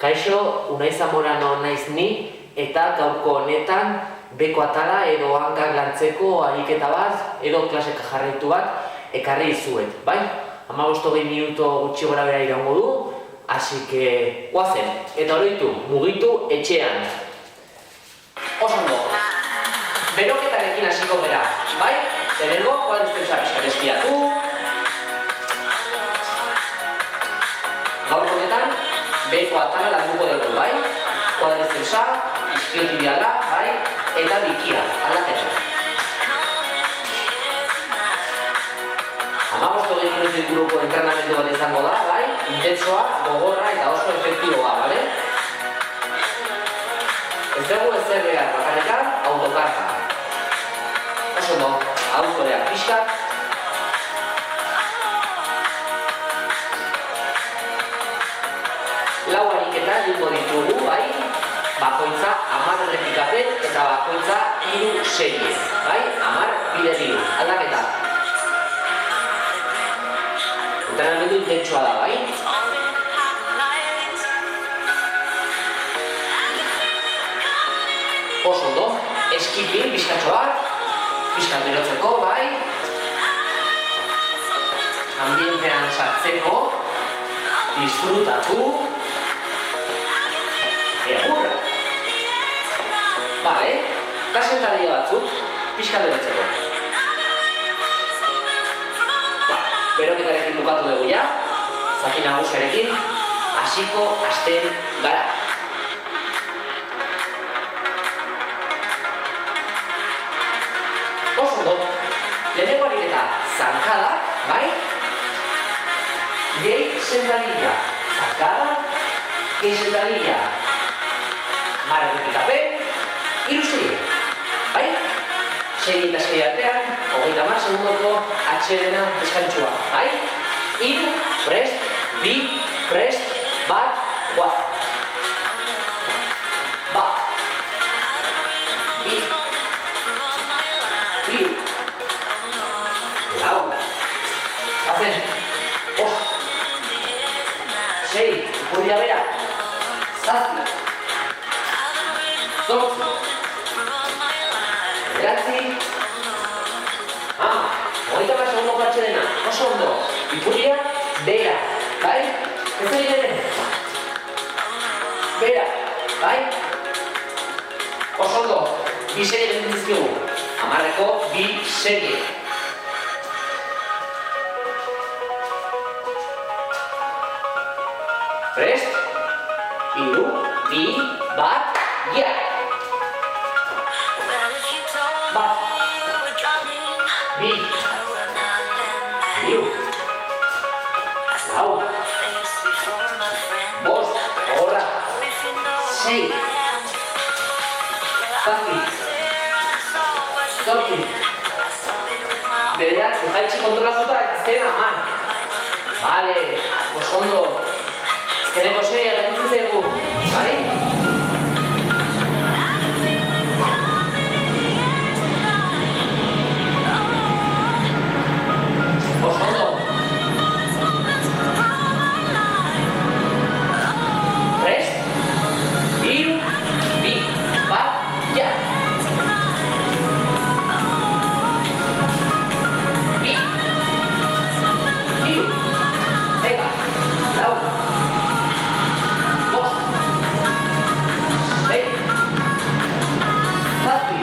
Kaixo, Unai Zamorano naiz ni, eta gaurko honetan beko atala edo hankak lantzeko ariketa bat edo klaseka jarraitu bat ekarri dizuet, bai? 15-20 minuto gutxi gora bera iraungo du, así que guazen, eta oroitu, mugitu etxean. Osondo, beroketarekin hasiko gara, bai? Lehenengo, kuadrizepsa pixkat eskiatu. Gaurko honetan, beko atala landuko dugu, bai? Kuadrizepsa, iskiotibiala, bai? Eta bikia, aldaketa. 15-20 minutu inguruko entrenamendu bat izango da, bai? Intentsoa, gogorra eta oso efektiboa, bale? Ez dugu ezer behar bakarrekan, autokarga. Oso no, autoreak pixkat. Lau ariketa egingo ditugu, bai? Bakoitza 10 errepikapen eta bakoitza 3 serie, bai? 10 bide 3, aldaketa. Entrenamendu intentsua da, bai? Oso ondo, eskipin, bizkatxo bat, bizkat berotzeko, bai? Ambientean sartzeko, disfrutatu, egurra. Bale, kasentaria batzuk, bizkat berotzeko. Beroketarekin bukatu dugu ja, zaki nagusiarekin, hasiko hasten gara. Oso ondo, lehenengo ariketa zankadak, bai? Gehi sentadilla, zankada, gehi sentadilla, 10 errepikapen, 3 serie, bai? Serie eta serie artean, 30 segundoko atxedena deskantzua, bai? 3, prest, 2, prest, bat, guaz. Bat. 2, 3, lau. Hazen, 6, ipurria bera, 7, 8, Gratzi. 30 segundoko atxedena, oso ondo. Ipurria, bera, bai? Ez egiten? Bera, bai? Oso ondo. 2 serie egiten dizkigu. 10eko 2 serie. Prest. 3, 2, bat, ja! Bat. 2. 3. Lau. 5. Gogorra. 6. 7. 8. Bederatzi, jaitsi kontrolatuta eta azkena 10. Bale, oso ondo. Azkeneko seria gaintzen zaigu, bai? Oso ondo. Prest. 3, 2, bat, ja! 2. 3. Ega. Lau. 5. 6. 7.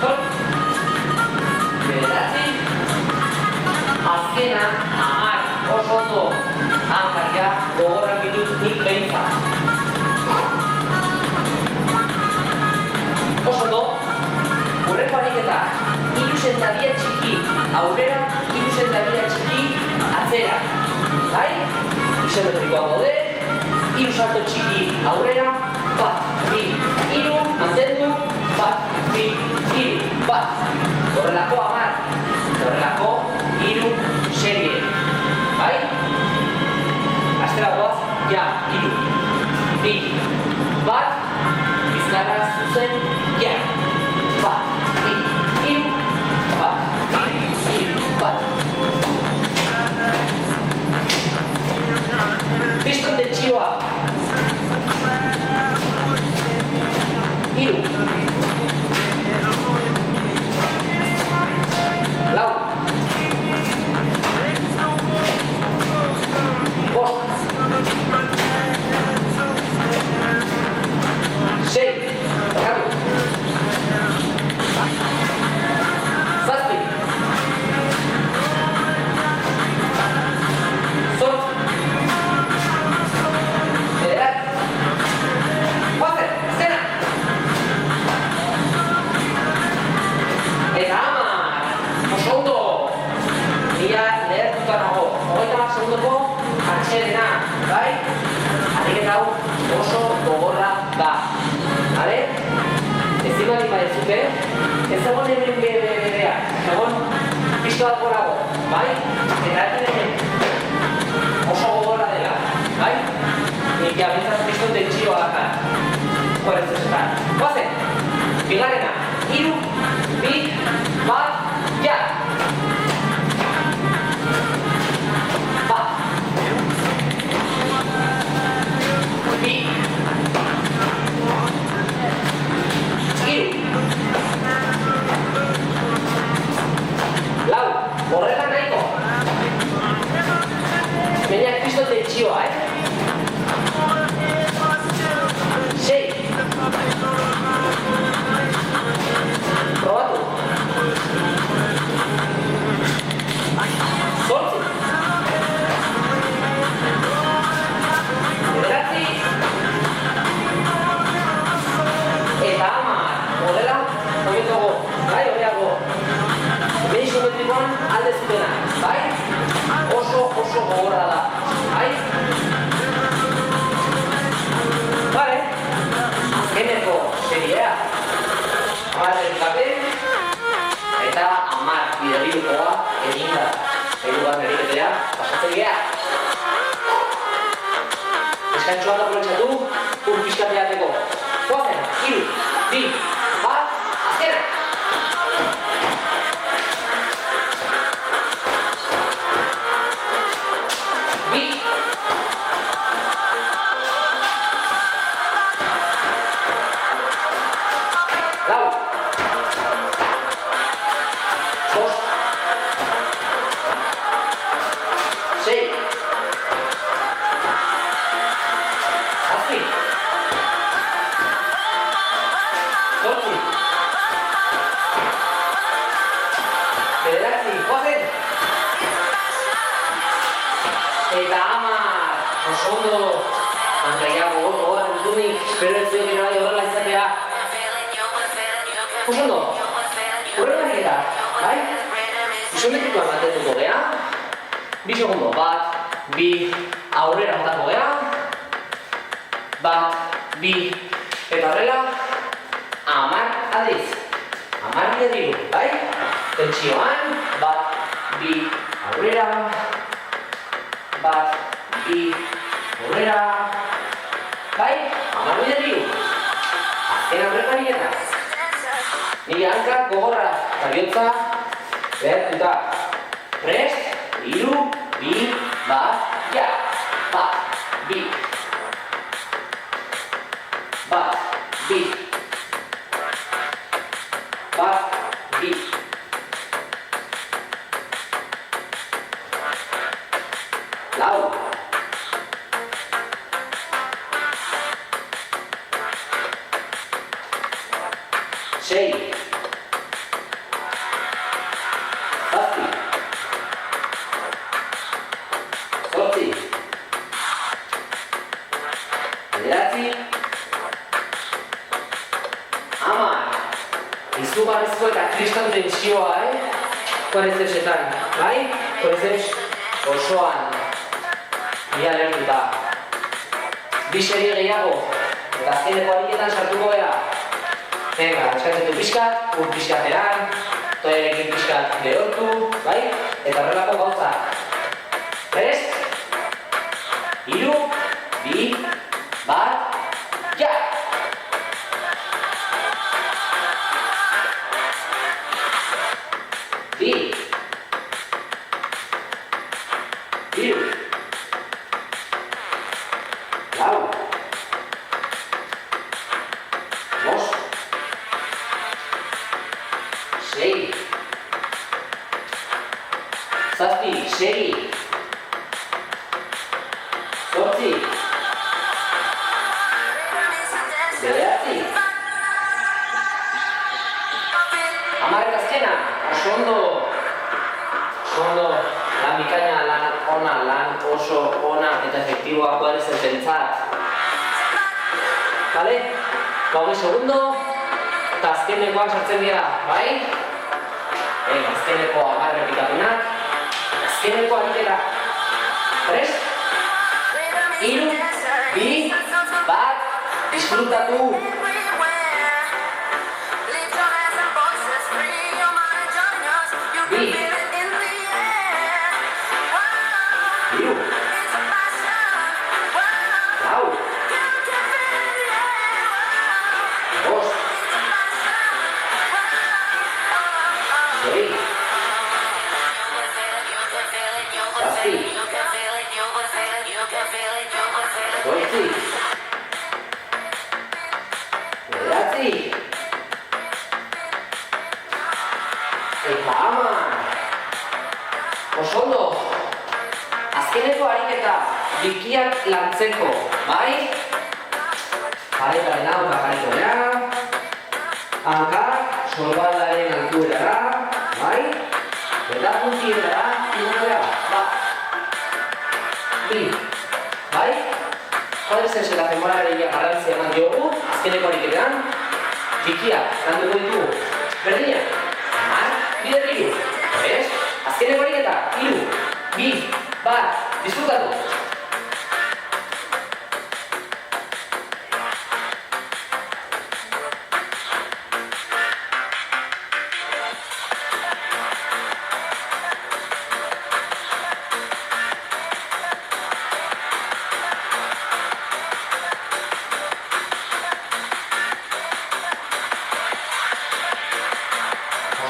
8. Bederatzi. Azkena, 10, oso ondo, hankaria gogorrak ditut nik behintzat. Oso ondo, hurreko ariketa, 3 sentadilla txiki aurrera, 3 sentadilla txiki atzera. Bai? Isometrikoa gaude, 3 salto txiki aurrera, bat, 2, 3, mantendu, bat, 2, 3, bat. Horrelako 10, horrelako 3 serie, bai? Aztera goaz, ja, 3, 2, bat, bizkarra zuzen, ja, bat, 2, 3, bat, 2, 3, bat. Piston de txioa, atxedena, bai? Ariketa hau oso gogorra da, bale? Ezin bali badezute, ez egon hemen bedea, egon pixka bat gorago, bai? Eta hemen oso gogorra dela, bai? Nik jabentzat kriston tentsioa dakar. Korezetan. Goazen! Bigarrena. 3, 2, 1, ja! Bat. 2. 3. Lau. Horrela nahiko. Baina kriston tentsioa, Probatu. Zortzi. Bederatzi. Eta 10. Horrela, horietago, bai, horiago. Behin isometrikoan alde zutena, bai? Oso gogorra da, bai? Bale, azkeneko seriea. 10 erikapen eta 10 bidegirukoa egin da. Egugan eriketea, pasatzen geha. Eskantxoan aprobetxatu, pixkateateko. Goazen, 3, 2, 1, azkena! Eta 10, oso ondo, handaia gogor dutunik, espero ez dugu nahi horrela izatea. Oso ondo, horrela egita, bai? Isometrikoa mantenduko geha, 2 segundo, 1, 2, aurrera jotako geha, 1, 2, eta horrela, 10 aldiz, 10 bidegiru, bai? Tentsioan, 1, 2, aurrera, 1, 2, aurrera, bai? 10 bidegiru. Azken aurreko ariketa. Nire hankak gogorra eta bihotza behartuta. Prest, 3, 2, 1, ja! 1, 2. 1, 2. 1, 2. Lau. Sei. Zazpi. Zortzi. Bederatzi. 10. Izugarrizko eta kriston tentsioa, korezesetan, bai? Korezes osoan. Ia lertuta. 2 serie gehiago, eta azkeneko ariketan sartuko geha. Venga, eskatzen du pixkat, pixkateran, toiarekin pixkat gehortu, bai? Eta horrelako gauza. Prest, 3, 2, 1, ja! Bi. Hiru. Lau. Bost. Sei. Zazpi, segi. Zortzi. Bederatzi. 10 eta azkena, oso ondo. Lan bikaina, lan ona, lan oso ona eta efektiboa koadrizententzat. Bale? 20 segundo, eta azkenekoak sartzen dira, bai? Azkeneko 10 errepikapenak, azkeneko ariketa. Prest? disfrutatu! Bi! Hiru! Lau! Bost! Sei! Zazpi! Zortzi! Bederatzi! Eta hamar! Oso ondo! Azkeneko ariketa bikiak lantzeko, bai? Paretaren hau jarriko dira. Hankak sorbaldaren altuerara, bai? Eta puntietara, igotera, ba. Bi, bai? Joder zen zela femoraleria garrantzia eman diogu, azkeneko ariketan. Bikiak landuko ditugu, berdinak. Hamar, bider hiru, ez? Azkeneko ariketa, hiru, bi, bat, disfrutatu!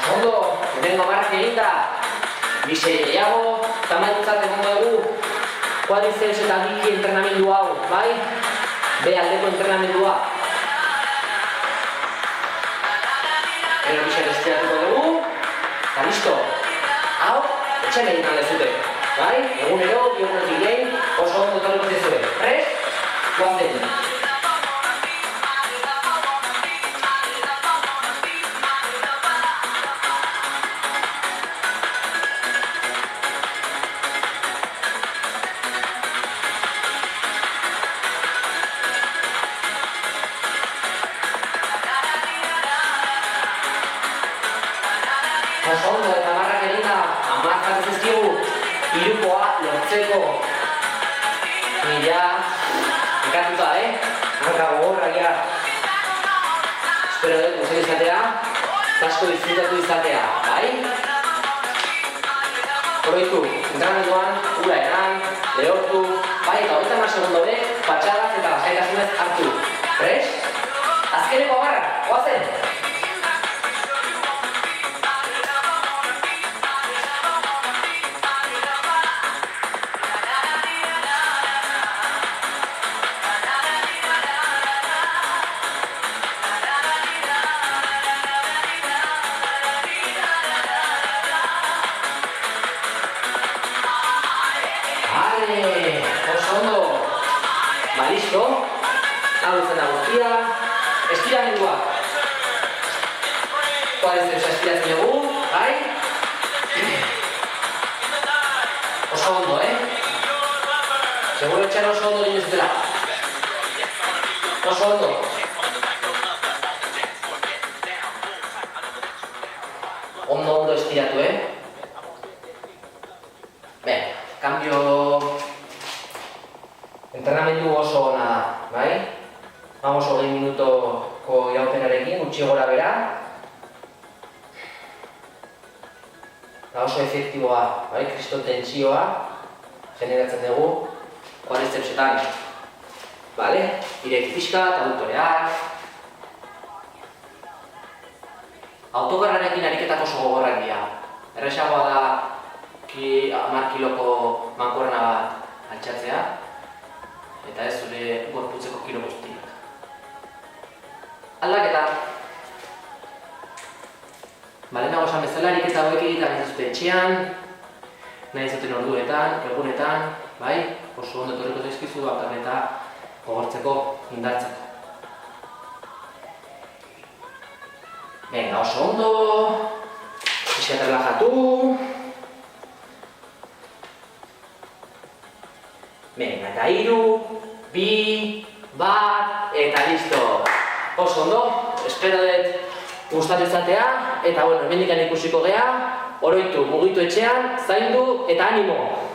Ondo, lehenengo marrak eginda, biseri gehiago, tamaintzat egongo dugu, kuadrizeps eta biki entrenamendu hau, bai? B aldeko entrenamendua. Gero biseri estiratuko dugu, eta listo. Hau, etxan egin aldezute, bai? Egunero, bionetik gehin, oso ondo torriko zezue. Prest? Guazen. Oso ondo eta marrak eginda, hamarrak zizkigu, hirukoa lortzeko. Nila, ekatuta, hanka gogorrak ja. Espero dut, guzti izatea, asko disfrutatu izatea, bai? Oroitu, entrenamenduan, ura eran, lehortu, bai, eta 30 segundo hori, patxadaz eta lasaitasunez hartu. Prest? Azkeneko hamarrak, goazen! Oso ondo! Ba, listo! Hau izan da guztia, estiramendua. Kuadrizeps estiratzen dugu, bai? Oso ondo, Seguro etxan oso ondo egin zutela. Oso ondo! Ondo estiratu, Cambio... Entrenamendu oso ona da, bai? Vamos 20 minutoko iraupenarekin, gutxi gora bera. Eta oso efektiboa, bai? Kriston tentsioa generatzen dugu kuadrizepsetan. Bale? Ireki pixka, aduktoreak. Autogarrarekin ariketak oso gogorrak dira. Erresagoa da 10 kiloko mankuerna bat altxatzea, eta ez zure gorputzeko kilo guztiak. Aldaketa. Lehenago esan bezala, ariketa hauek egiten ez dute etxean, nahi zuten orduetan, egunetan, bai? Oso ondo etorriko zaizkizu eta gogortzeko, indartzeko. Venga, oso ondo, pixkat relajatu. Venga, eta 3, 2, 1, eta listo. Oso ondo, espero dut gustatu izatea, eta bueno, hemendikan ikusiko gea, oroitu, mugitu etxean, zaindu eta animo!